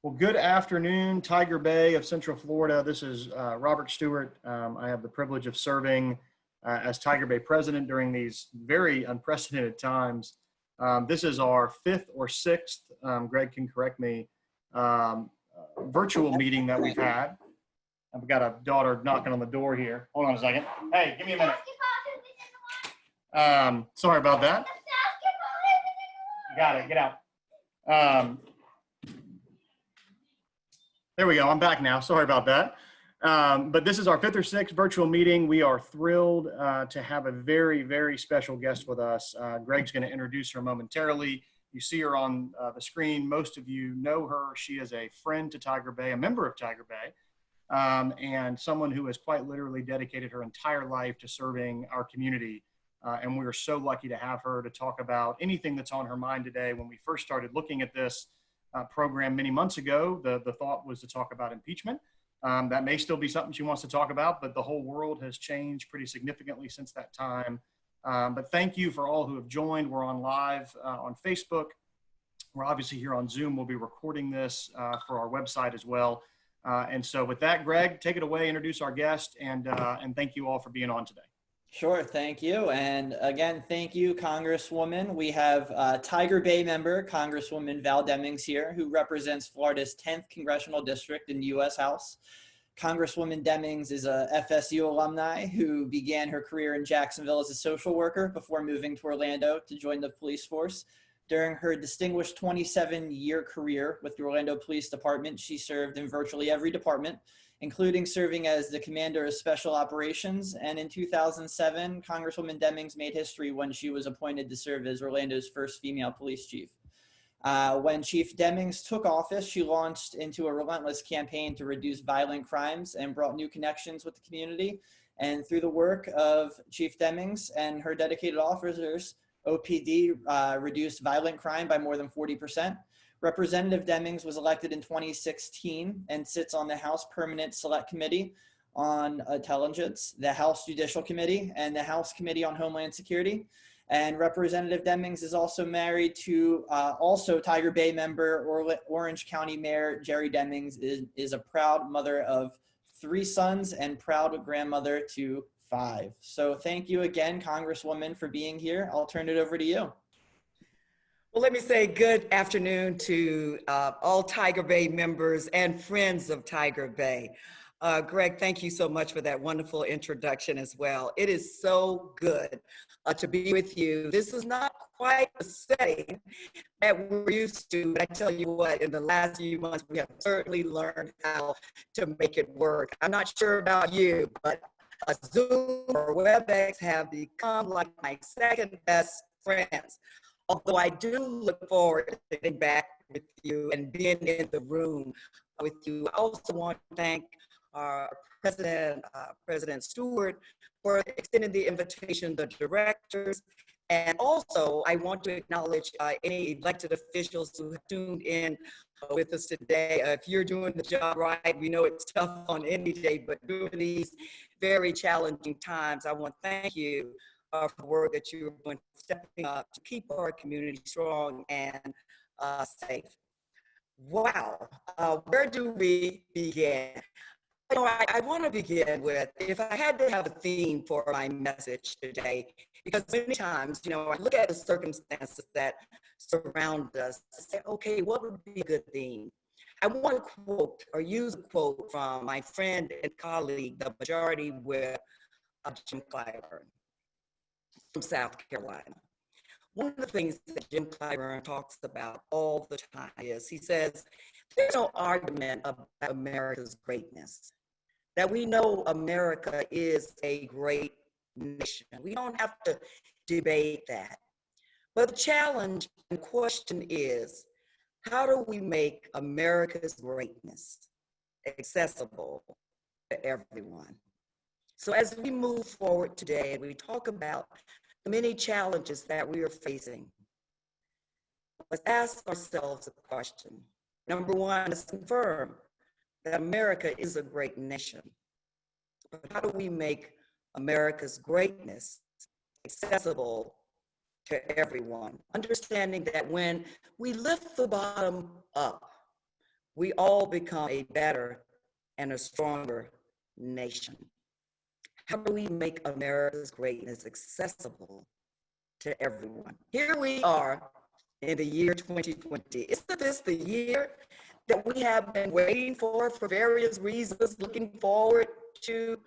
Well, good afternoon, Tiger Bay of Central Florida. This is Robert Stewart. I have the privilege of serving as Tiger Bay president during these very unprecedented times. This is our fifth or sixth, Greg can correct me, virtual meeting that we've had. I've got a daughter knocking on the door here. Hold on a second. Hey, give me a minute. Sorry about that. You got it. Get out. There we go. I'm back now. Sorry about that. But this is our fifth or sixth virtual meeting. We are thrilled to have a very, very special guest with us. Greg's going to introduce her momentarily. You see her on the screen. Most of you know her. She is a friend to Tiger Bay, a member of Tiger Bay, and someone who has quite literally dedicated her entire life to serving our community. And we are so lucky to have her to talk about anything that's on her mind today. When we first started looking at this program many months ago, the thought was to talk about impeachment. That may still be something she wants to talk about, but the whole world has changed pretty significantly since that time. But thank you for all who have joined. We're on live on Facebook. We're obviously here on Zoom. We'll be recording this for our website as well. And so with that, Greg, take it away, introduce our guest, and thank you all for being on today. Sure, thank you. And again, thank you, Congresswoman. We have Tiger Bay member, Congresswoman Val Demings here, who represents Florida's 10th Congressional District in the U.S. House. Congresswoman Demings is a FSU alumni who began her career in Jacksonville as a social worker before moving to Orlando to join the police force. During her distinguished 27-year career with the Orlando Police Department, she served in virtually every department, including serving as the commander of special operations. And in 2007, Congresswoman Demings made history when she was appointed to serve as Orlando's first female police chief. When Chief Demings took office, she launched into a relentless campaign to reduce violent crimes and brought new connections with the community. And through the work of Chief Demings and her dedicated officers, OPD reduced violent crime by more than 40%. Representative Demings was elected in 2016 and sits on the House Permanent Select Committee on Intelligence, the House Judicial Committee, and the House Committee on Homeland Security. And Representative Demings is also married to also Tiger Bay member, Orange County Mayor Jerry Demings is a proud mother of 3 sons and proud grandmother to 5. So thank you again, Congresswoman, for being here. I'll turn it over to you. Well, let me say good afternoon to all Tiger Bay members and friends of Tiger Bay. Greg, thank you so much for that wonderful introduction as well. It is so good to be with you. This is not quite the setting that we're used to, but I tell you what, in the last few months, we have certainly learned how to make it work. I'm not sure about you, but Zoom or WebEx have become like my second best friends. Although I do look forward to getting back with you and being in the room with you. I also want to thank our President Stewart, for extending the invitation, the directors, and also I want to acknowledge any elected officials who have tuned in with us today. If you're doing the job right, we know it's tough on any day, but during these very challenging times, I want to thank you for the work that you're doing, stepping up to keep our community strong and safe. Wow, where do we begin? You know, I want to begin with, if I had to have a theme for my message today, because many times, you know, I look at the circumstances that surround us and say, okay, what would be a good theme? I want to quote or use a quote from my friend and colleague, the Majority Whip, Jim Clyburn from South Carolina. One of the things that Jim Clyburn talks about all the time is, he says, there's no argument about America's greatness, that we know America is a great nation. We don't have to debate that. But the challenge and question is, how do we make America's greatness accessible to everyone? So as we move forward today and we talk about the many challenges that we are facing, let's ask ourselves a question. Number one, let's confirm that America is a great nation. But how do we make America's greatness accessible to everyone? Understanding that when we lift the bottom up, we all become a better and a stronger nation. How do we make America's greatness accessible to everyone? Here we are in the year 2020. Isn't this the year that we have been waiting for various reasons, looking forward to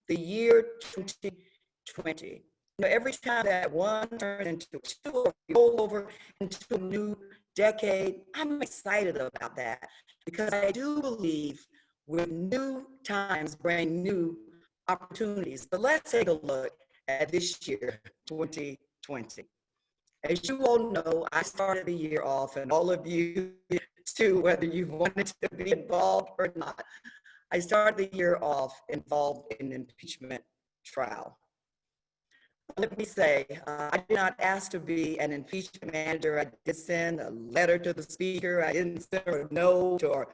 the year 2020? You know, every time that one turns into two or roll over into a new decade, I'm excited about that because I do believe with new times bring new opportunities. But let's take a look at this year, 2020. As you all know, I started the year off, and all of you too, whether you wanted to be involved or not, I started the year off involved in an impeachment trial. Let me say, I did not ask to be an impeachment manager. I did send a letter to the speaker. I didn't send her a note or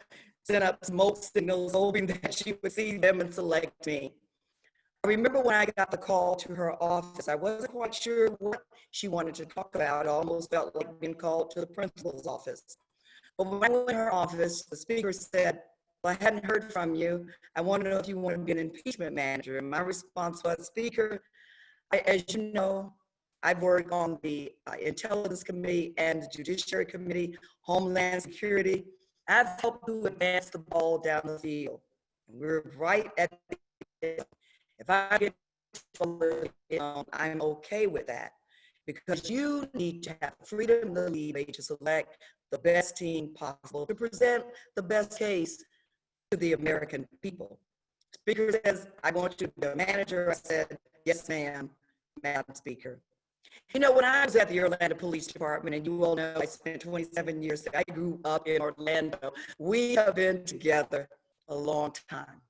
send up smoke signals hoping that she would see them and select me. I remember when I got the call to her office, I wasn't quite sure what she wanted to talk about. It almost felt like being called to the principal's office. But when I went to her office, the speaker said, well, I hadn't heard from you. I want to know if you want to be an impeachment manager. And my response was, Speaker, as you know, I've worked on the Intelligence Committee and the Judiciary Committee, Homeland Security. I've helped to advance the ball down the field. We're right at the end. If I get I'm okay with that because you need to have freedom to lead to select the best team possible to present the best case to the American people. Speaker says, I want you to be a manager. I said, yes, ma'am, Madam Speaker. You know, when I was at the Orlando Police Department, and you all know I spent 27 years there, I grew up in Orlando. We have been together a long time.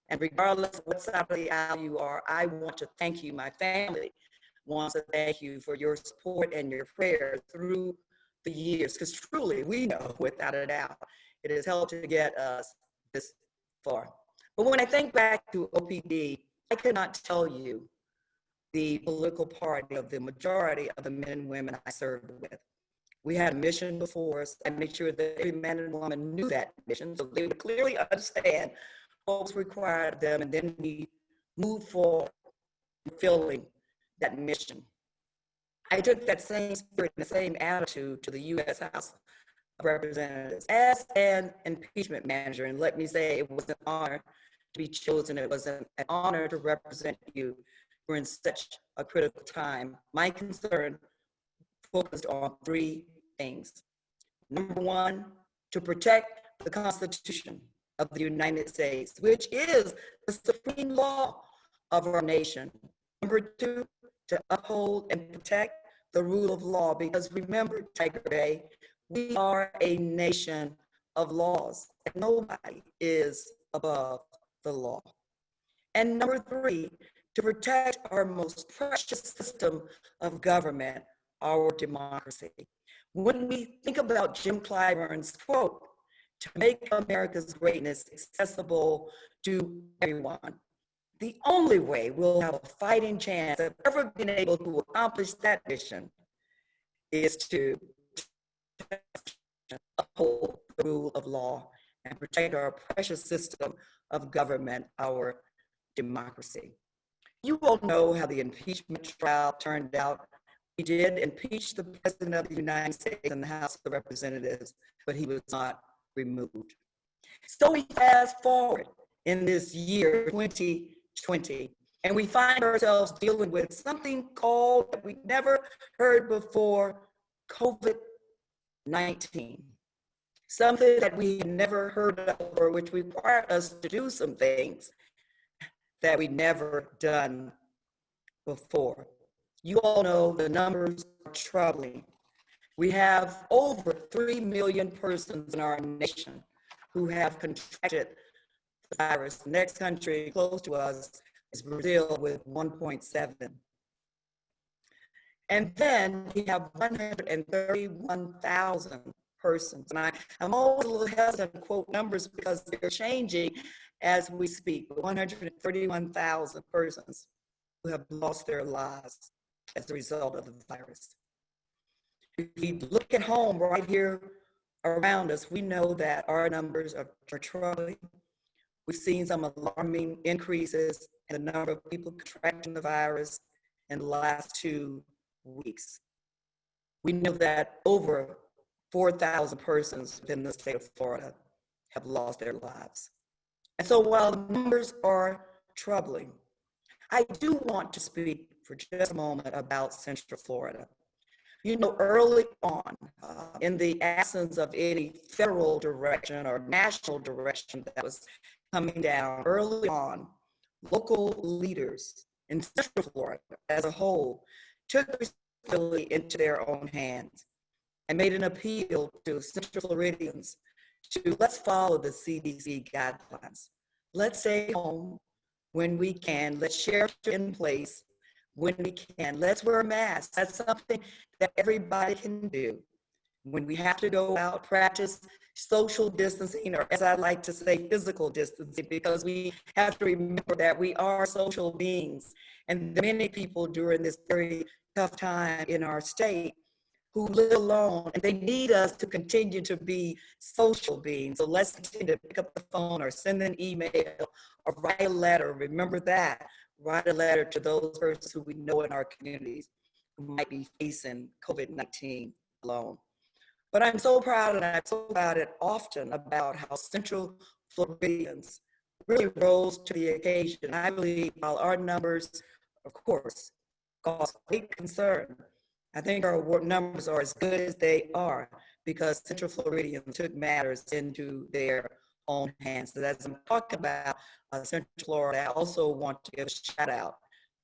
And regardless of what side of the aisle you are, I want to thank you. My family wants to thank you for your support and your prayers through the years, because truly we know without a doubt, it has helped to get us this far. But when I think back to OPD, I could not tell you the political party of the majority of the men and women I served with. We had a mission before us. I made sure that every man and woman knew that mission so they would clearly understand what was required of them, and then we moved forward fulfilling that mission. I took that same spirit and the same attitude to the U.S. House of Representatives as an impeachment manager, and let me say it was an honor to be chosen. It was an honor to represent you during such a critical time. My concern focused on three things. Number one, to protect the Constitution of the United States, which is the supreme law of our nation. Number two, to uphold and protect the rule of law, because remember, Tiger Bay, we are a nation of laws, and nobody is above the law. And number three, to protect our most precious system of government, our democracy. When we think about Jim Clyburn's quote, to make America's greatness accessible to everyone, the only way we'll have a fighting chance of ever being able to accomplish that mission is to uphold the rule of law and protect our precious system of government, our democracy. You all know how the impeachment trial turned out. We did impeach the President of the United States in the House of Representatives, but he was not removed. So we fast forward in this year, 2020, and we find ourselves dealing with something called, that we never heard before, COVID-19. Something that we had never heard of, or which required us to do some things that we'd never done before. You all know the numbers are troubling. We have over 3 million persons in our nation who have contracted the virus. The next country close to us is Brazil with 1.7. And then we have 131,000 persons. And I'm always a little hesitant to quote numbers because they're changing as we speak. 131,000 persons who have lost their lives as a result of the virus. If you look at home right here around us, we know that our numbers are troubling. We've seen some alarming increases in the number of people contracting the virus in the last 2 weeks. We know that over 4,000 persons within the state of Florida have lost their lives. And so while the numbers are troubling, I do want to speak for just a moment about Central Florida. You know, early on, in the absence of any federal direction or national direction that was coming down, early on, local leaders in Central Florida as a whole took responsibility into their own hands and made an appeal to Central Floridians to let's follow the CDC guidelines. Let's stay home when we can. Let's shelter in place when we can. Let's wear a mask. That's something that everybody can do. When we have to go out, practice social distancing, or as I like to say, physical distancing, because we have to remember that we are social beings. And many people during this very tough time in our state who live alone, and they need us to continue to be social beings. So let's continue to pick up the phone or send an email or write a letter. Remember that. Write a letter to those persons who we know in our communities who might be facing COVID-19 alone. But I'm so proud, and I talk about it often, about how Central Floridians really rose to the occasion. I believe while our numbers, of course, cause great concern, I think our numbers are as good as they are because Central Floridians took matters into their own hands. So as I'm talking about Central Florida, I also want to give a shout out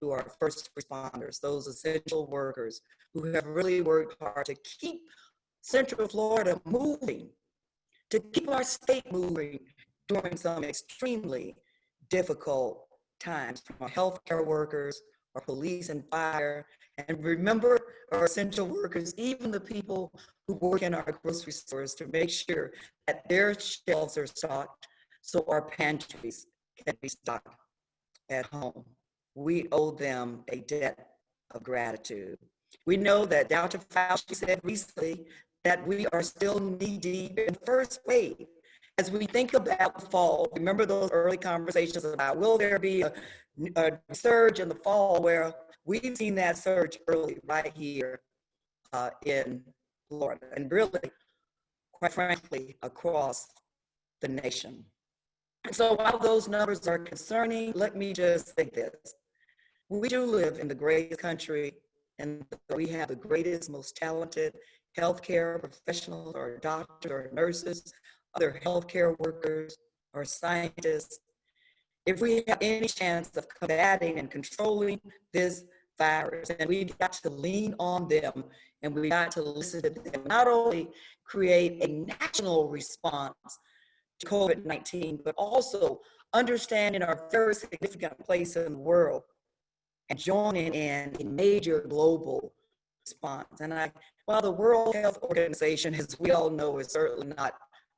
to our first responders, those essential workers who have really worked hard to keep Central Florida moving, to keep our state moving during some extremely difficult times, from our healthcare workers, our police and fire, and remember our essential workers, even the people who work in our grocery stores, to make sure that their shelves are stocked so our pantries can be stocked at home. We owe them a debt of gratitude. We know that Dr. Fauci said recently that we are still knee-deep in the first wave. As we think about the fall, remember those early conversations about will there be a surge in the fall, where we've seen that surge early right here in Florida, and really, quite frankly, across the nation. And so while those numbers are concerning, let me just say this. We do live in the greatest country, and we have the greatest, most talented healthcare professionals, or doctors, or nurses, other healthcare workers, or scientists. If we have any chance of combating and controlling this virus, and we got to lean on them, and we got to listen to them, not only create a national response to COVID-19, but also understanding our very significant place in the world and joining in a major global response. And while the World Health Organization, as we all know, is certainly not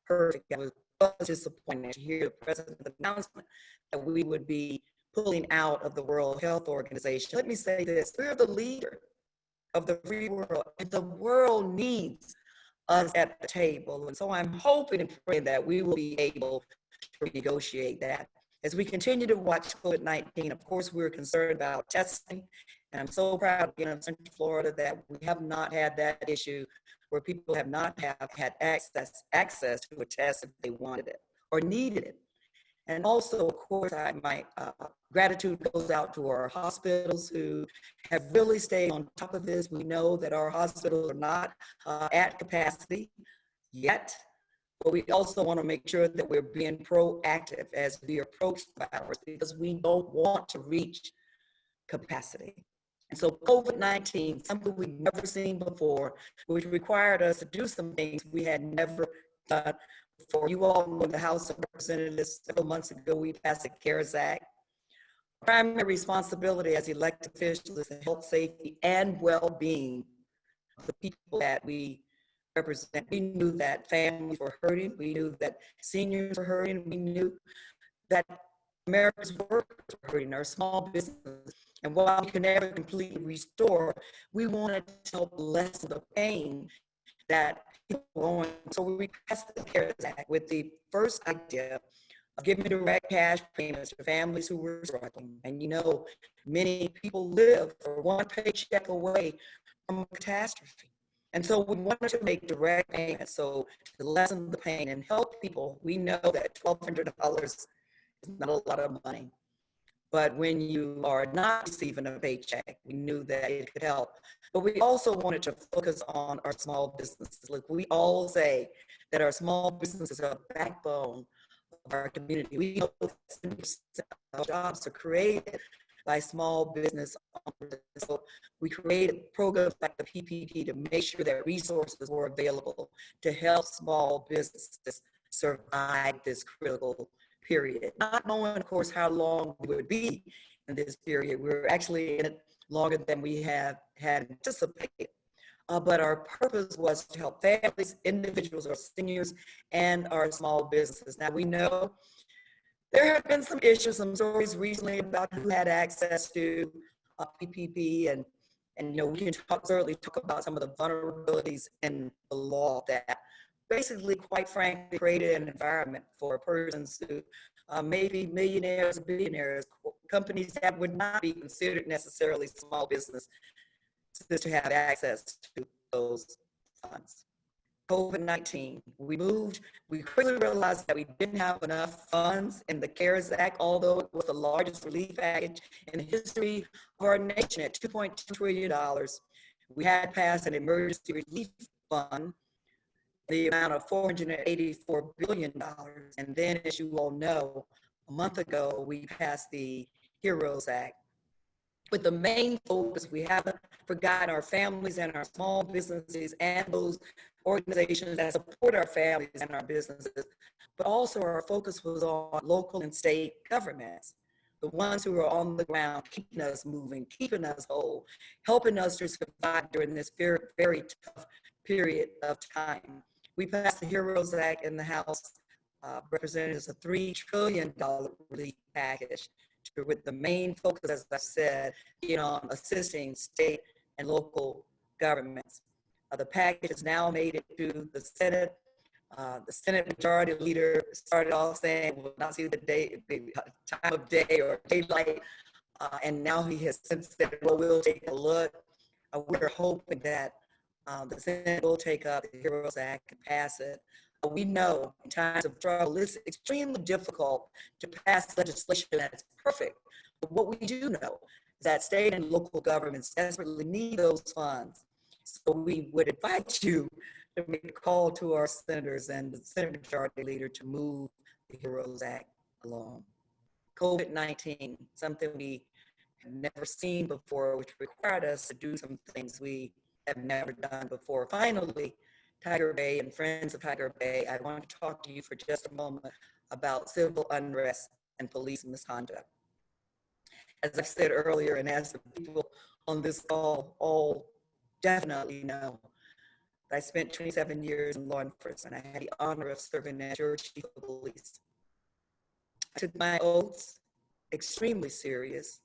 perfect, I was disappointed to hear the president's announcement that we would be pulling out of the World Health Organization. Let me say this, we're the leader of the free world, and the world needs us at the table. And so I'm hoping and praying that we will be able to negotiate that. As we continue to watch COVID-19, of course, we're concerned about testing. And I'm so proud of being in Central Florida that we have not had that issue where people have not had access to a test if they wanted it or needed it. And also, of course, my gratitude goes out to our hospitals who have really stayed on top of this. We know that our hospitals are not at capacity yet, but we also want to make sure that we're being proactive as we approach the virus, because we don't want to reach capacity. And so COVID-19, something we've never seen before, which required us to do some things we had never done before. You all know in the House of Representatives several months ago, we passed the CARES Act. Primary responsibility as elected officials is the health, safety, and well-being of the people that we represent. We knew that families were hurting. We knew that seniors were hurting. We knew that America's workers were hurting, our small businesses. And while we could never completely restore, we wanted to help lessen the pain that people going. So we passed the CARES Act with the first idea of giving direct cash payments to families who were struggling. And you know, many people live for one paycheck away from a catastrophe. And so we wanted to make direct payments so to lessen the pain and help people. We know that $1,200 is not a lot of money, but when you are not receiving a paycheck, we knew that it could help. But we also wanted to focus on our small businesses. Look, we all say that our small businesses are the backbone of our community. We know that 70% of jobs are created by small business owners. So we created programs like the PPP to make sure that resources were available to help small businesses survive this critical period. Not knowing, of course, how long we would be in this period. We're actually in it longer than we had anticipated. But our purpose was to help families, individuals, or seniors, and our small businesses. Now we know there have been some issues, some stories recently about who had access to PPP, and you know, we can certainly talk about some of the vulnerabilities in the law that basically, quite frankly, created an environment for persons who maybe millionaires, billionaires, companies that would not be considered necessarily small business to have access to those funds. COVID-19, we quickly realized that we didn't have enough funds in the CARES Act, although it was the largest relief package in the history of our nation at $2.2 trillion. We had passed an emergency relief fund, the amount of $484 billion. And then, as you all know, a month ago, we passed the HEROES Act. With the main focus, we haven't forgotten our families and our small businesses and those organizations that support our families and our businesses, but also our focus was on local and state governments, the ones who are on the ground, keeping us moving, keeping us whole, helping us to survive during this very, very tough period of time. We passed the HEROES Act in the House, represented as a $3 trillion relief package, with the main focus, as I said, being on assisting state and local governments. The package has now made it to the Senate. The Senate Majority Leader started off saying, we'll not see the time of day or daylight, and now he has since said, well, we'll take a look. We're hoping that the Senate will take up the HEROES Act and pass it. We know in times of trouble, it's extremely difficult to pass legislation that's perfect. But what we do know is that state and local governments desperately need those funds. So we would invite you to make a call to our senators and the Senate Majority Leader to move the HEROES Act along. COVID-19, something we have never seen before, which required us to do some things we have never done before. Finally, Tiger Bay and friends of Tiger Bay, I want to talk to you for just a moment about civil unrest and police misconduct. As I said earlier, and as the people on this call all definitely know, I spent 27 years in law enforcement. I had the honor of serving as your chief of police. I took my oaths extremely serious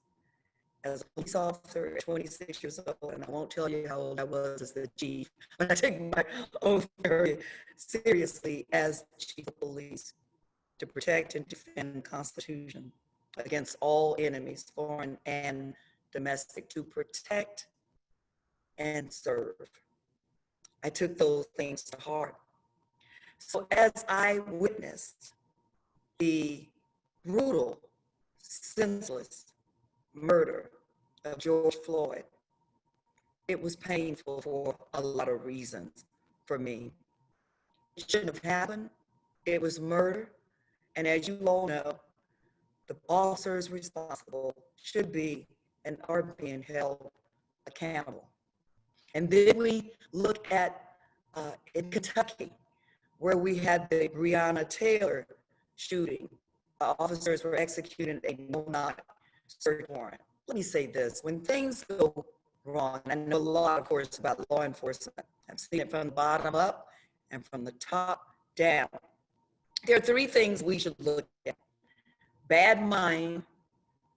as a police officer at 26 years old, and I won't tell you how old I was as the chief, but I took my oath very seriously as chief of police to protect and defend the Constitution against all enemies, foreign and domestic, to protect and serve. I took those things to heart. So as I witnessed the brutal, senseless murder of George Floyd, it was painful for a lot of reasons for me. It shouldn't have happened. It was murder. And as you all know, the officers responsible should be and are being held accountable. And then we look at in Kentucky, where we had the Breonna Taylor shooting. Officers were executing a no-knock search warrant. Let me say this, when things go wrong, I know a lot, of course, about law enforcement. I've seen it from the bottom up and from the top down. There are three things we should look at. Bad mind.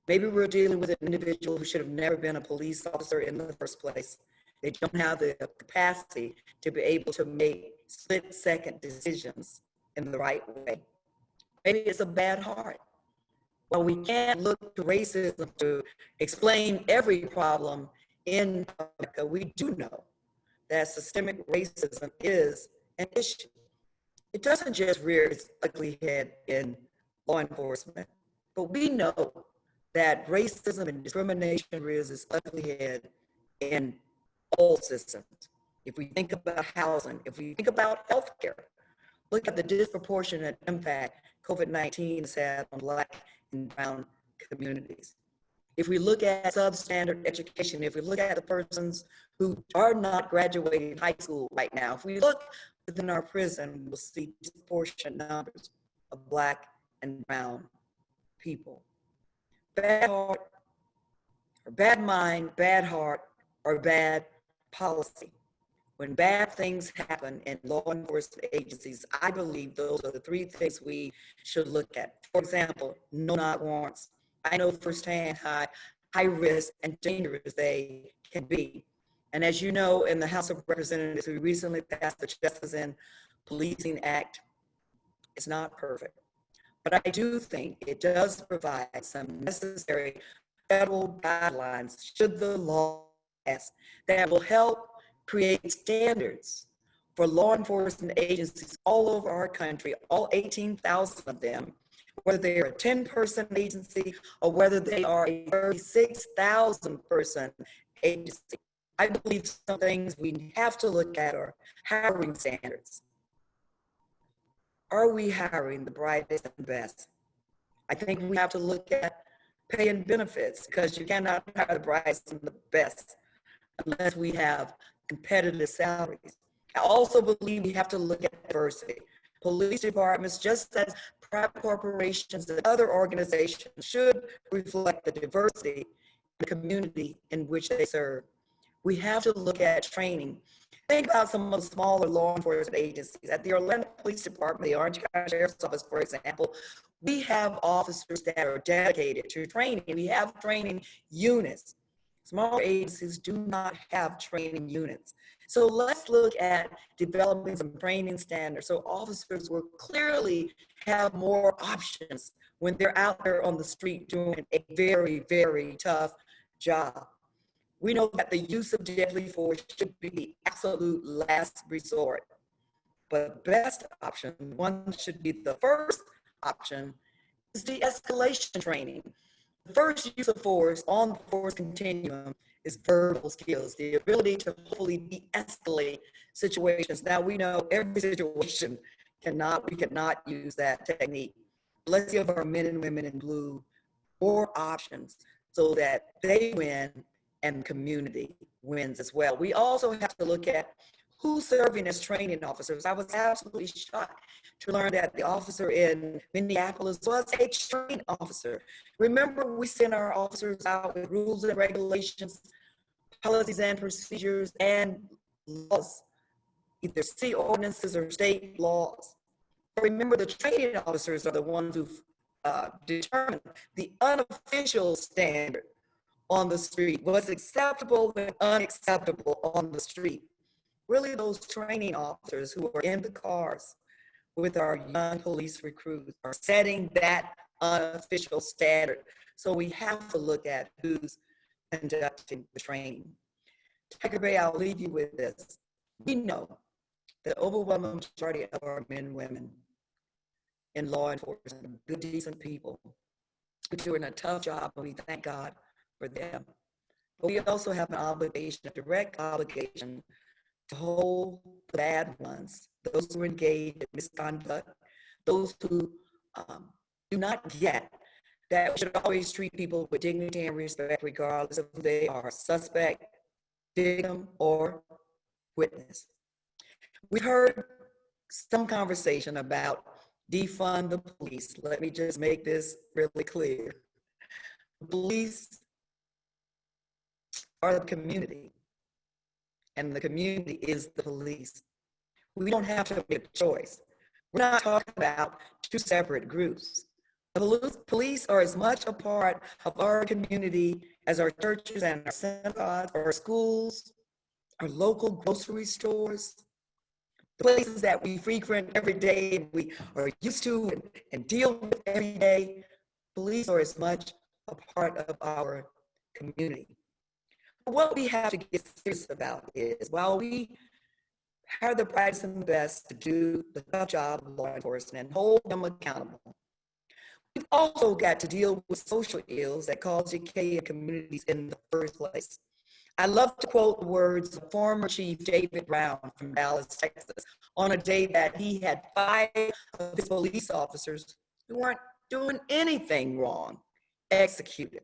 Maybe we're dealing with an individual who should have never been a police officer in the first place. They don't have the capacity to be able to make split-second decisions in the right way. Maybe it's a bad heart. Well, we can't look to racism to explain every problem in America. We do know that systemic racism is an issue. It doesn't just rear its ugly head in law enforcement, but we know that racism and discrimination rears its ugly head in all systems. If we think about housing, if we think about healthcare, look at the disproportionate impact COVID-19 has had on Black and brown communities. If we look at substandard education, if we look at the persons who are not graduating high school right now, if we look within our prison, we'll see disproportionate numbers of Black and brown people. Bad heart, or bad mind, bad heart, or bad policy. When bad things happen in law enforcement agencies, I believe those are the three things we should look at. For example, no-knock warrants. I know firsthand how high risk and dangerous they can be. And as you know, in the House of Representatives, we recently passed the Justice in Policing Act. It's not perfect, but I do think it does provide some necessary federal guidelines, should the law pass, that will help create standards for law enforcement agencies all over our country, all 18,000 of them, whether they're a 10-person agency or whether they are a 36,000-person agency. I believe some things we have to look at are hiring standards. Are we hiring the brightest and best? I think we have to look at pay and benefits, because you cannot hire the brightest and the best unless we have competitive salaries. I also believe we have to look at diversity. Police departments, just as private corporations and other organizations, should reflect the diversity in the community in which they serve. We have to look at training. Think about some of the smaller law enforcement agencies. At the Orlando Police Department, the Orange County Sheriff's Office, for example, we have officers that are dedicated to training. We have training units. Smaller agencies do not have training units. So let's look at developing some training standards so officers will clearly have more options when they're out there on the street doing a very, very tough job. We know that the use of deadly force should be the absolute last resort. But best option, one should be the first option, is de-escalation training. The first use of force on the force continuum is verbal skills, the ability to hopefully de-escalate situations. Now we know every situation we cannot use that technique. Let's give our men and women in blue more options so that they win and the community wins as well. We also have to look at who's serving as training officers. I was absolutely shocked to learn that the officer in Minneapolis was a training officer. Remember, we send our officers out with rules and regulations, policies and procedures, and laws, either city ordinances or state laws. Remember, the training officers are the ones who determine the unofficial standard on the street, what's acceptable and unacceptable on the street. Really, those training officers who are in the cars with our young police recruits are setting that unofficial standard. So we have to look at who's conducting the training. Tiger Bay, I'll leave you with this. We know the overwhelming majority of our men and women in law enforcement are good, decent people who are doing a tough job, and we thank God for them. But we also have an obligation, a direct obligation, to hold the bad ones, those who engage in misconduct, those who do not get that we should always treat people with dignity and respect, regardless of who they are, suspect, victim, or witness. We heard some conversation about defund the police. Let me just make this really clear. The police are the community, and the community is the police. We don't have to make a choice. We're not talking about two separate groups. The police are as much a part of our community as our churches and our synagogues, our schools, our local grocery stores, the places that we frequent every day and we are used to and deal with every day. Police are as much a part of our community. But what we have to get serious about is while we hire the brightest and the best to do the tough job of law enforcement and hold them accountable, we've also got to deal with social ills that cause decay in communities in the first place. I love to quote the words of former Chief David Brown from Dallas, Texas, on a day that he had 5 of his police officers who weren't doing anything wrong executed.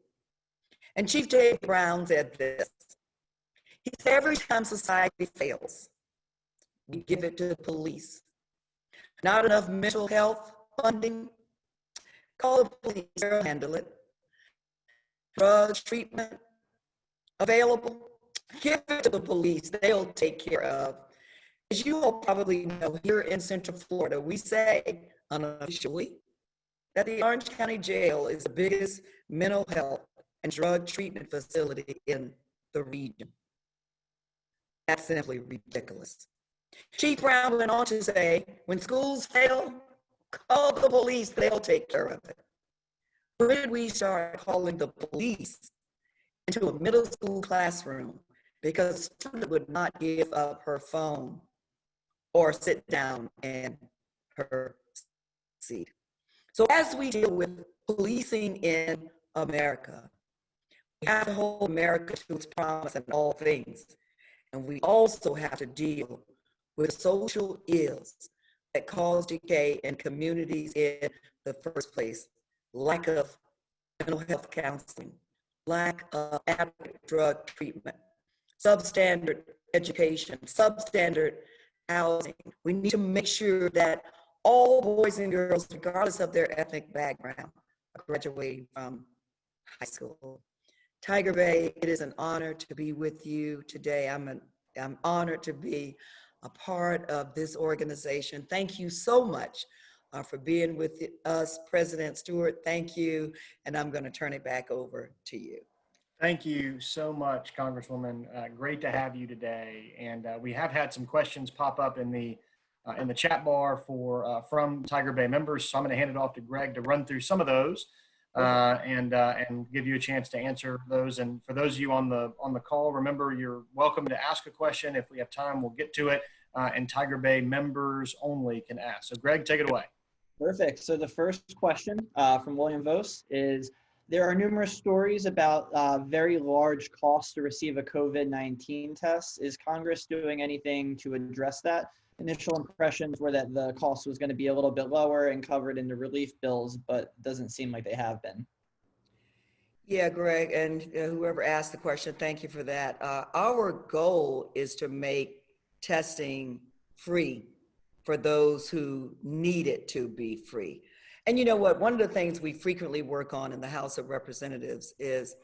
And Chief David Brown said this. He said, every time society fails, we give it to the police. Not enough mental health funding, call the police, they'll handle it. Drugs, treatment available, give it to the police, they'll take care of. As you all probably know, here in Central Florida, we say unofficially that the Orange County Jail is the biggest mental health and drug treatment facility in the region. That's simply ridiculous. Chief Brown went on to say, when schools fail, call the police, they'll take care of it. When did we start calling the police into a middle school classroom because a student would not give up her phone or sit down in her seat? So as we deal with policing in America, we have to hold America to its promise in all things. And we also have to deal with social ills that cause decay in communities in the first place. Lack of mental health counseling, lack of adequate drug treatment, substandard education, substandard housing. We need to make sure that all boys and girls, regardless of their ethnic background, are graduating from high school. Tiger Bay, it is an honor to be with you today. I'm honored to be a part of this organization. Thank you so much for being with us, President Stewart. Thank you, and I'm going to turn it back over to you. Thank you so much, Congresswoman. Great to have you today. And we have had some questions pop up in the chat bar from Tiger Bay members. So I'm going to hand it off to Greg to run through some of those and give you a chance to answer those. And for those of you on the call, remember you're welcome to ask a question. If we have time, we'll get to it. And Tiger Bay members only can ask. So Greg, take it away. Perfect. So the first question from William Vos is, there are numerous stories about very large costs to receive a COVID-19 test. Is Congress doing anything to address that? Initial impressions were that the cost was going to be a little bit lower and covered in the relief bills, but doesn't seem like they have been. Yeah, Greg, and whoever asked the question, thank you for that. Our goal is to make testing free for those who need it to be free. And you know what? One of the things we frequently work on in the House of Representatives is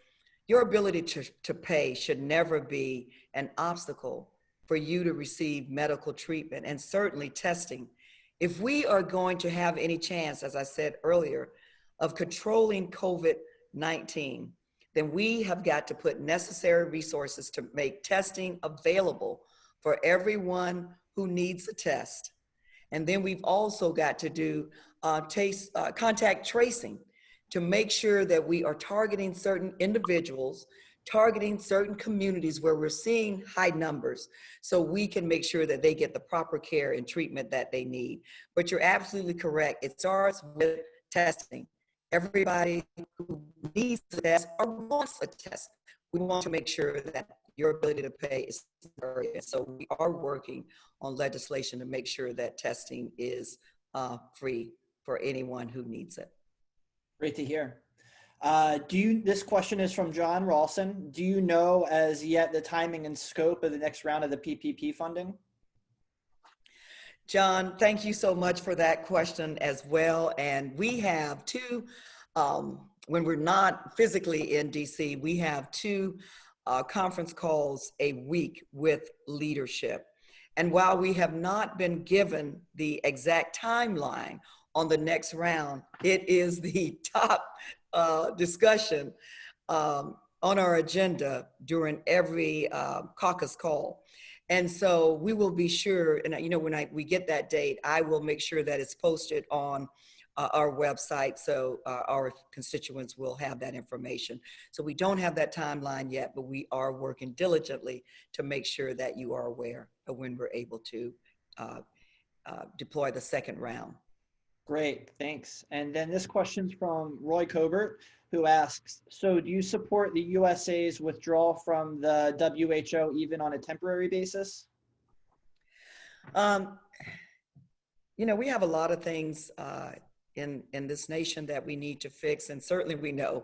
your ability to pay should never be an obstacle for you to receive medical treatment and certainly testing. If we are going to have any chance, as I said earlier, of controlling COVID-19, then we have got to put necessary resources to make testing available for everyone who needs a test. And then we've also got to do contact tracing to make sure that we are targeting certain individuals, targeting certain communities where we're seeing high numbers, so we can make sure that they get the proper care and treatment that they need. But you're absolutely correct. It starts with testing. Everybody who needs a test or wants a test, we want to make sure that your ability to pay is free. So we are working on legislation to make sure that testing is free for anyone who needs it. Great to hear. This question is from John Rawson. Do you know as yet the timing and scope of the next round of the PPP funding? John, thank you so much for that question as well. And we have two, when we're not physically in DC, we have two conference calls a week with leadership. And while we have not been given the exact timeline on the next round, it is the top discussion on our agenda during every caucus call. And so we will be sure, and when we get that date, I will make sure that it's posted on our website, so our constituents will have that information. So we don't have that timeline yet, but we are working diligently to make sure that you are aware of when we're able to deploy the second round. Great, thanks. And then this question's from Roy Cobert, who asks, so do you support the USA's withdrawal from the WHO even on a temporary basis? We have a lot of things in this nation that we need to fix, and certainly we know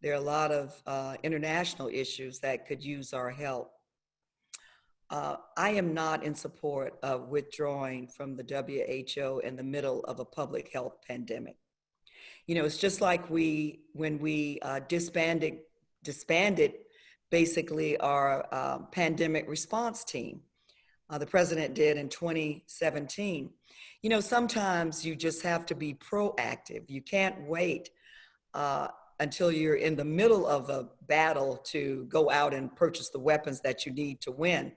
there are a lot of international issues that could use our help. I am not in support of withdrawing from the WHO in the middle of a public health pandemic. It's just like when we disbanded basically our pandemic response team. The president did in 2017. Sometimes you just have to be proactive. You can't wait until you're in the middle of a battle to go out and purchase the weapons that you need to win.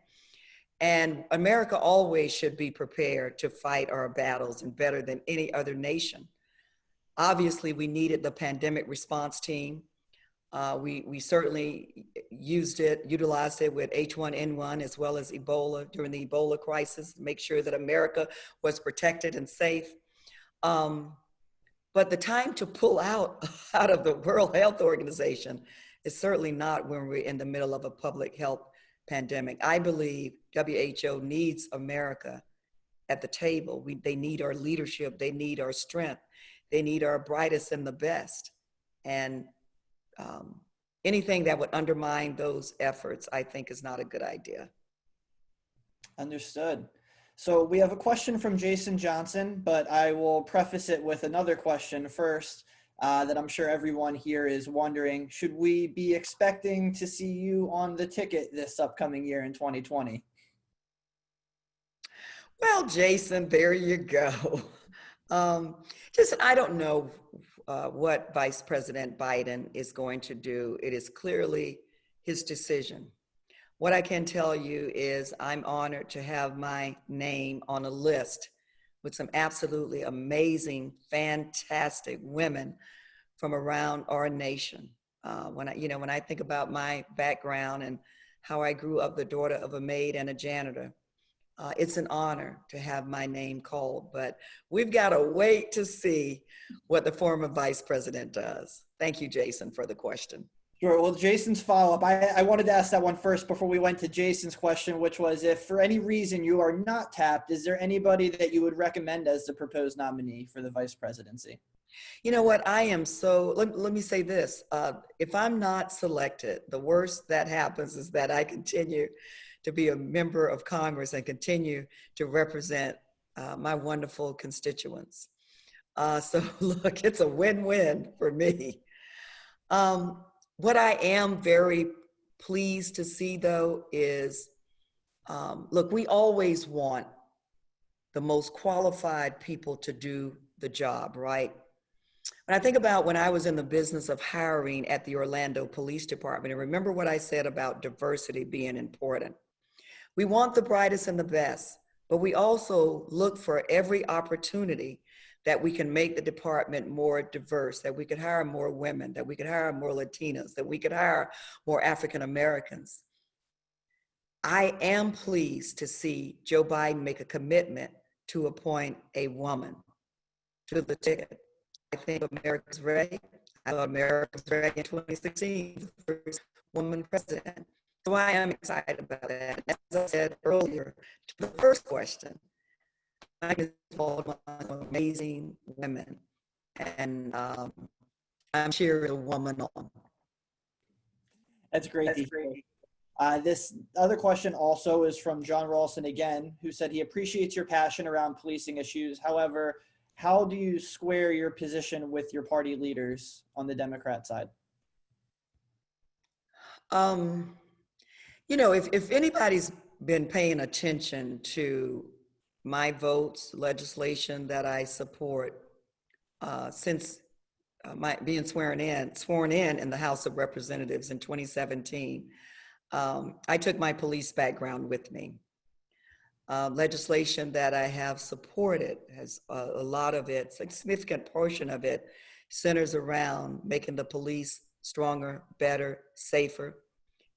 And America always should be prepared to fight our battles, and better than any other nation. Obviously, we needed the pandemic response team. We certainly utilized it with H1N1 as well as Ebola during the Ebola crisis, to make sure that America was protected and safe. But the time to pull out of the World Health Organization is certainly not when we're in the middle of a public health pandemic. I believe WHO needs America at the table. They need our leadership. They need our strength. They need our brightest and the best. And anything that would undermine those efforts, I think, is not a good idea. Understood. So we have a question from Jason Johnson, but I will preface it with another question first that I'm sure everyone here is wondering. Should we be expecting to see you on the ticket this upcoming year in 2020? Well, Jason, there you go. I don't know what Vice President Biden is going to do. It is clearly his decision. What I can tell you is I'm honored to have my name on a list with some absolutely amazing, fantastic women from around our nation. When I think about my background and how I grew up the daughter of a maid and a janitor, it's an honor to have my name called, but we've got to wait to see what the former vice president does. Thank you, Jason, for the question. Sure. Well, Jason's follow-up, I wanted to ask that one first before we went to Jason's question, which was, if for any reason you are not tapped, is there anybody that you would recommend as the proposed nominee for the vice presidency? You know what, let me say this. If I'm not selected, the worst that happens is that I continue to be a member of Congress and continue to represent my wonderful constituents. So look, it's a win-win for me. What I am very pleased to see, though, is, look, we always want the most qualified people to do the job, right? When I think about when I was in the business of hiring at the Orlando Police Department, and remember what I said about diversity being important. We want the brightest and the best, but we also look for every opportunity that we can make the department more diverse, that we could hire more women, that we could hire more Latinas, that we could hire more African Americans. I am pleased to see Joe Biden make a commitment to appoint a woman to the ticket. I think America's ready. I thought America was ready in 2016, the first woman president. So I am excited about that. As I said earlier, to the first question, I get involved with amazing women, and I'm cheering a woman on. That's great to hear. This other question also is from John Ralston again, who said he appreciates your passion around policing issues. However, how do you square your position with your party leaders on the Democrat side? If anybody's been paying attention to my votes, legislation that I support since being sworn in the House of Representatives in 2017, I took my police background with me. Legislation that I have supported has a lot of it, a significant portion of it, centers around making the police stronger, better, safer,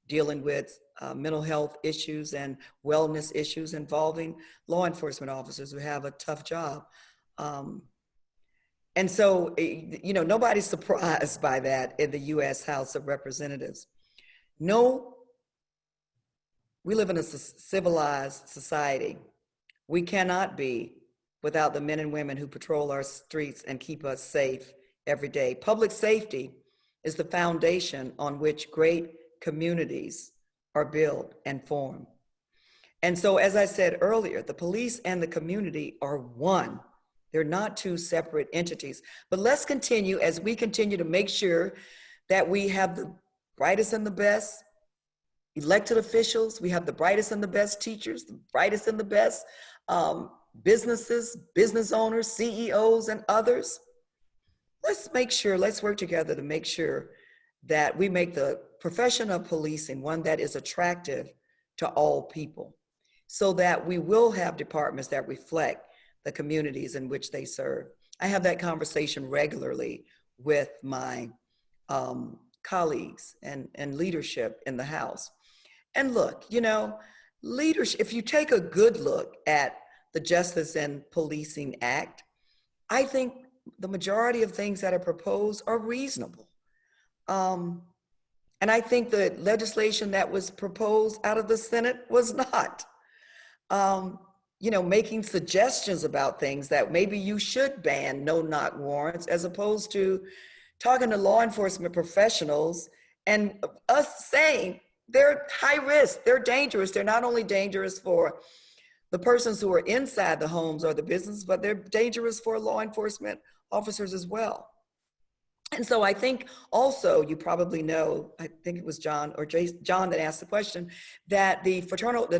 dealing with mental health issues and wellness issues involving law enforcement officers who have a tough job. And so, nobody's surprised by that in the U.S. House of Representatives. No, we live in a civilized society. We cannot be without the men and women who patrol our streets and keep us safe every day. Public safety is the foundation on which great communities are built and formed. And so, as I said earlier, the police and the community are one. They're not two separate entities. But let's continue as we continue to make sure that we have the brightest and the best elected officials, we have the brightest and the best teachers, the brightest and the best businesses, business owners, CEOs, and others. Let's work together to make sure that we make the profession of policing one that is attractive to all people, so that we will have departments that reflect the communities in which they serve. I have that conversation regularly with my colleagues and leadership in the House. And look, leadership, if you take a good look at the Justice and Policing Act, I think the majority of things that are proposed are reasonable. And I think the legislation that was proposed out of the Senate was not. Making suggestions about things that maybe you should ban no-knock warrants, as opposed to talking to law enforcement professionals and us saying they're high risk, they're dangerous. They're not only dangerous for the persons who are inside the homes or the business, but they're dangerous for law enforcement officers as well. And so I think also, you probably know, I think it was John that asked the question, that the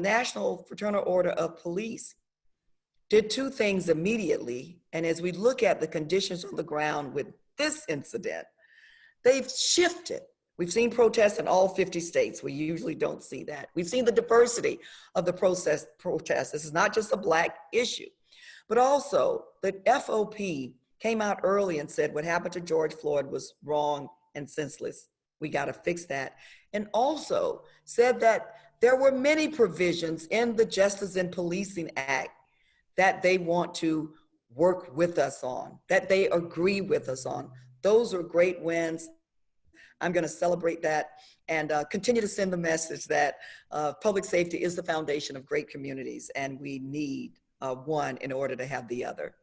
National Fraternal Order of Police did two things immediately. And as we look at the conditions on the ground with this incident, they've shifted. We've seen protests in all 50 states. We usually don't see that. We've seen the diversity of the protests. This is not just a Black issue, but also the FOP came out early and said what happened to George Floyd was wrong and senseless. We got to fix that. And also said that there were many provisions in the Justice and Policing Act that they want to work with us on, that they agree with us on. Those are great wins. I'm going to celebrate that and continue to send the message that public safety is the foundation of great communities, and we need one in order to have the other.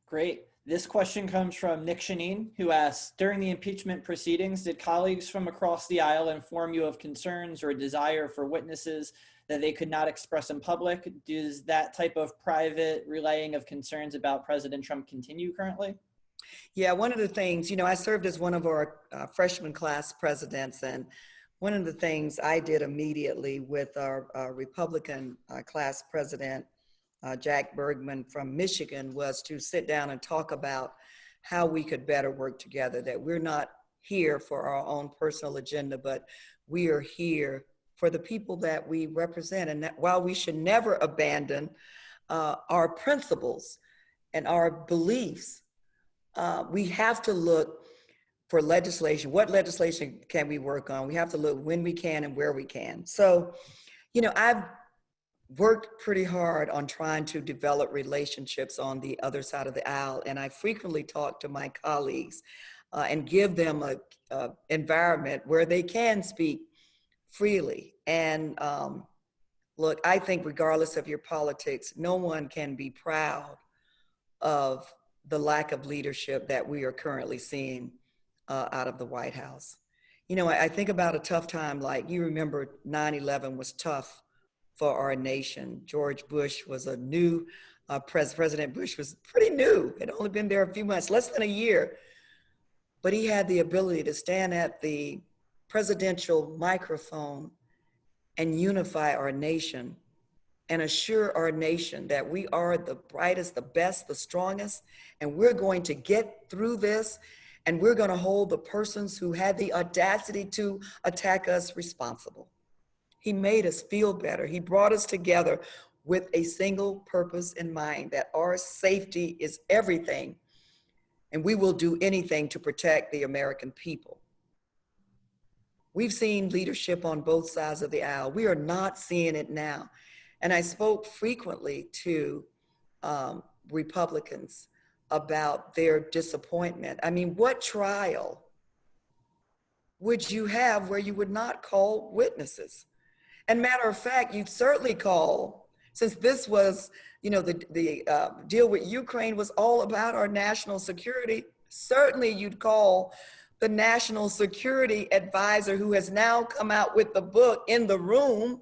Great. This question comes from Nick Shanine, who asks, during the impeachment proceedings, did colleagues from across the aisle inform you of concerns or desire for witnesses that they could not express in public? Does that type of private relaying of concerns about President Trump continue currently? Yeah, one of the things, I served as one of our freshman class presidents, and one of the things I did immediately with our Republican class president, Jack Bergman from Michigan, was to sit down and talk about how we could better work together, that we're not here for our own personal agenda, but we are here for the people that we represent. And that while we should never abandon our principles and our beliefs, we have to look for legislation. What legislation can we work on? We have to look when we can and where we can. So, I've worked pretty hard on trying to develop relationships on the other side of the aisle. And I frequently talk to my colleagues and give them a environment where they can speak freely. And look, I think regardless of your politics, no one can be proud of the lack of leadership that we are currently seeing out of the White House. I think about a tough time, like you remember 9/11 was tough for our nation. George Bush was a new President Bush was pretty new, had only been there a few months, less than a year, but he had the ability to stand at the presidential microphone and unify our nation and assure our nation that we are the brightest, the best, the strongest, and we're going to get through this. And we're going to hold the persons who had the audacity to attack us responsible. He made us feel better. He brought us together with a single purpose in mind, that our safety is everything, and we will do anything to protect the American people. We've seen leadership on both sides of the aisle. We are not seeing it now. And I spoke frequently to Republicans about their disappointment. I mean, what trial would you have where you would not call witnesses? And matter of fact, you'd certainly call, since this was, you know, the deal with Ukraine was all about our national security, certainly you'd call the national security advisor who has now come out with the book In the Room,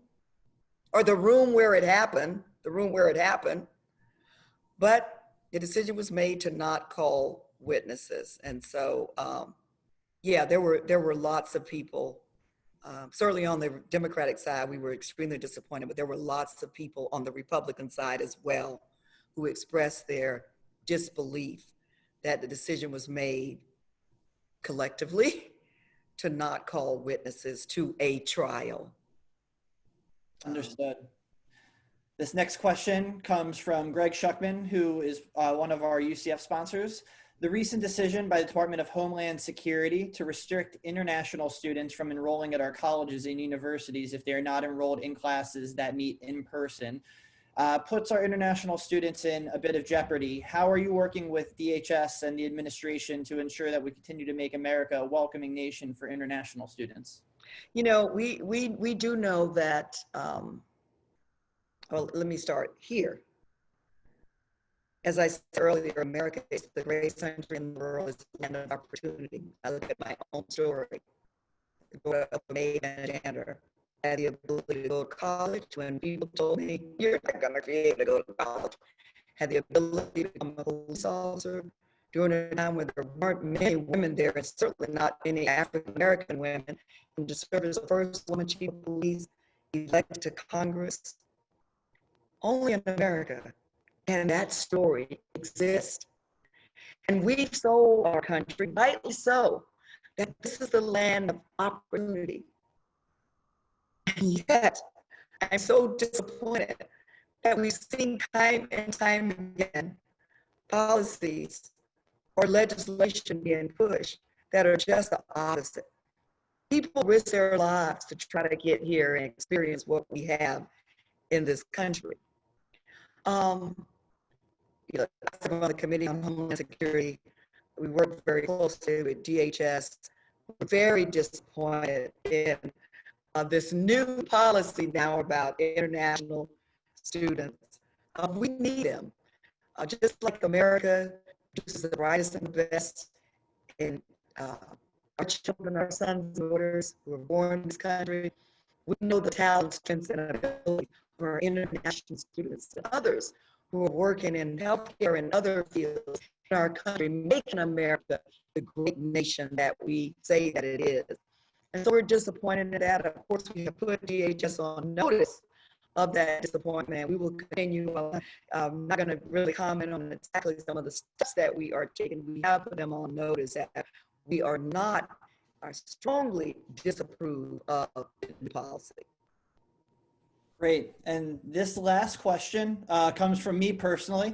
or The Room Where It Happened, The Room Where It Happened. But the decision was made to not call witnesses. And so, yeah, there were lots of people, certainly on the Democratic side, we were extremely disappointed, but there were lots of people on the Republican side as well who expressed their disbelief that the decision was made collectively to not call witnesses to a trial. Understood. This next question comes from Greg Schuckman, who is one of our UCF sponsors. The recent decision by the Department of Homeland Security to restrict international students from enrolling at our colleges and universities if they are not enrolled in classes that meet in person puts our international students in a bit of jeopardy. How are you working with DHS and the administration to ensure that we continue to make America a welcoming nation for international students? You know, we do know that, well, let me start here. As I said earlier, America is the greatest country in the world. It's the land of opportunity. I look at my own story. I grew up a maid and a janitor. I had the ability to go to college when people told me, you're not going to be able to go to college. I had the ability to become a police officer during a time when there weren't many women there, and certainly not any African-American women, and to serve as the first woman chief of police elected to Congress. Only in America. And that story exists. And we've sold our country, rightly so, that this is the land of opportunity. And yet, I'm so disappointed that we've seen time and time again policies or legislation being pushed that are just the opposite. People risk their lives to try to get here and experience what we have in this country. You know, I serve on the Committee on Homeland Security. We work very closely with DHS. We're very disappointed in this new policy now about international students. We need them. Just like America produces the brightest and the best in our children, our sons and daughters who are born in this country, we know the talent, strengths, and ability for our international students and others who are working in healthcare and other fields in our country, making America the great nation that we say that it is. And so we're disappointed in that. Of course, we have put DHS on notice of that disappointment. We will continue. I'm not going to really comment on exactly some of the steps that we are taking. We have put them on notice that we are strongly disapprove of the policy. Great. And this last question comes from me personally.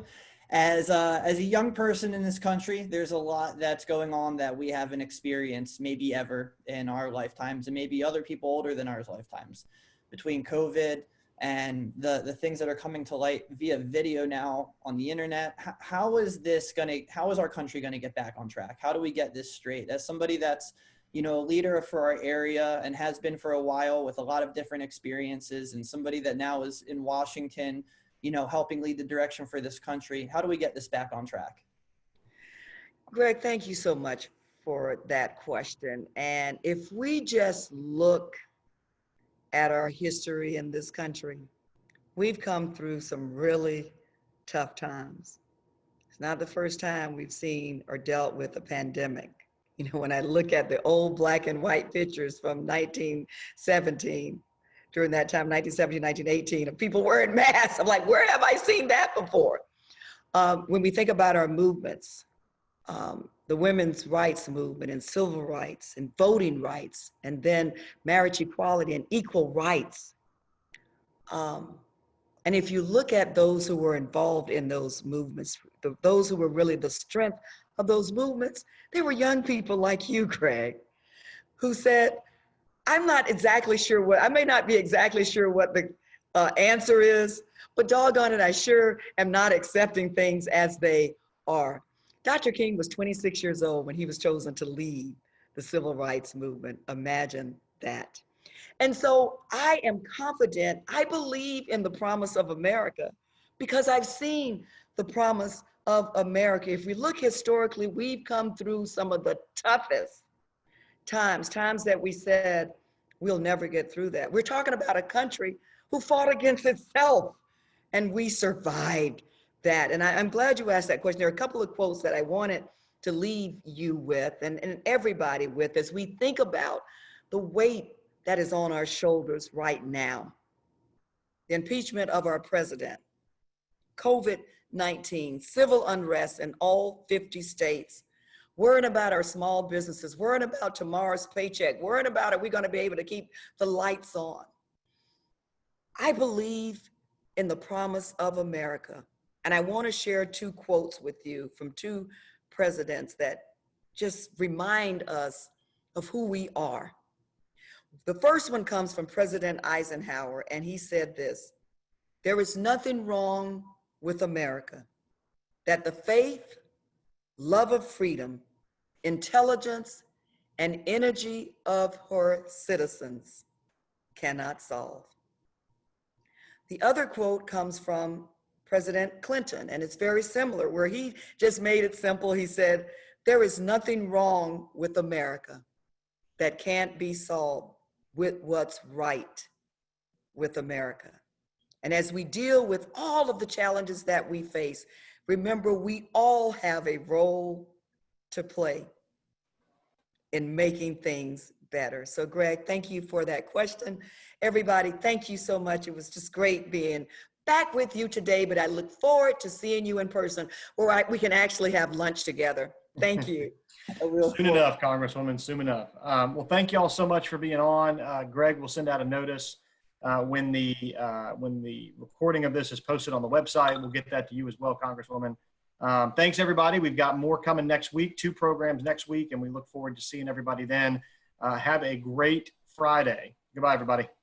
As a young person in this country, there's a lot that's going on that we haven't experienced maybe ever in our lifetimes, and maybe other people older than our lifetimes. Between COVID and the things that are coming to light via video now on the internet, how is our country gonna get back on track? How do we get this straight? As somebody that's, you know, a leader for our area and has been for a while with a lot of different experiences, and somebody that now is in Washington, you know, helping lead the direction for this country, how do we get this back on track? Greg, thank you so much for that question. And if we just look at our history in this country, we've come through some really tough times. It's not the first time we've seen or dealt with a pandemic. You know, when I look at the old black and white pictures from 1917, during that time, 1917, 1918, and people wearing masks, I'm like, where have I seen that before? When we think about our movements, the women's rights movement and civil rights and voting rights, and then marriage equality and equal rights. And if you look at those who were involved in those movements, those who were really the strength of those movements, they were young people like you, Craig, who said, I'm not exactly sure what, I may not be exactly sure what the answer is, but doggone it, I sure am not accepting things as they are. Dr. King was 26 years old when he was chosen to lead the civil rights movement. Imagine that. And so I am confident, I believe in the promise of America because I've seen the promise of America. If we look historically, we've come through some of the toughest times that we said, we'll never get through that. We're talking about a country who fought against itself, and we survived that. And I'm glad you asked that question. There are a couple of quotes that I wanted to leave you with and everybody with as we think about the weight that is on our shoulders right now. The impeachment of our president, COVID-19, civil unrest in all 50 states, worrying about our small businesses, worrying about tomorrow's paycheck, worrying about are we going to be able to keep the lights on. I believe in the promise of America. And I want to share two quotes with you from two presidents that just remind us of who we are. The first one comes from President Eisenhower, and he said this: there is nothing wrong with America that the faith, love of freedom, intelligence, and energy of her citizens cannot solve. The other quote comes from President Clinton, and it's very similar, where he just made it simple. He said, there is nothing wrong with America that can't be solved with what's right with America. And as we deal with all of the challenges that we face, remember, we all have a role to play in making things better. So Greg, thank you for that question. Everybody, thank you so much. It was just great being back with you today, but I look forward to seeing you in person where we can actually have lunch together. Thank you. Soon enough, Congresswoman, soon enough. Well, thank you all so much for being on. Greg will send out a notice when the recording of this is posted on the website. We'll get that to you as well, Congresswoman. Thanks, everybody. We've got more coming next week, 2 programs next week, and we look forward to seeing everybody then. Have a great Friday. Goodbye, everybody.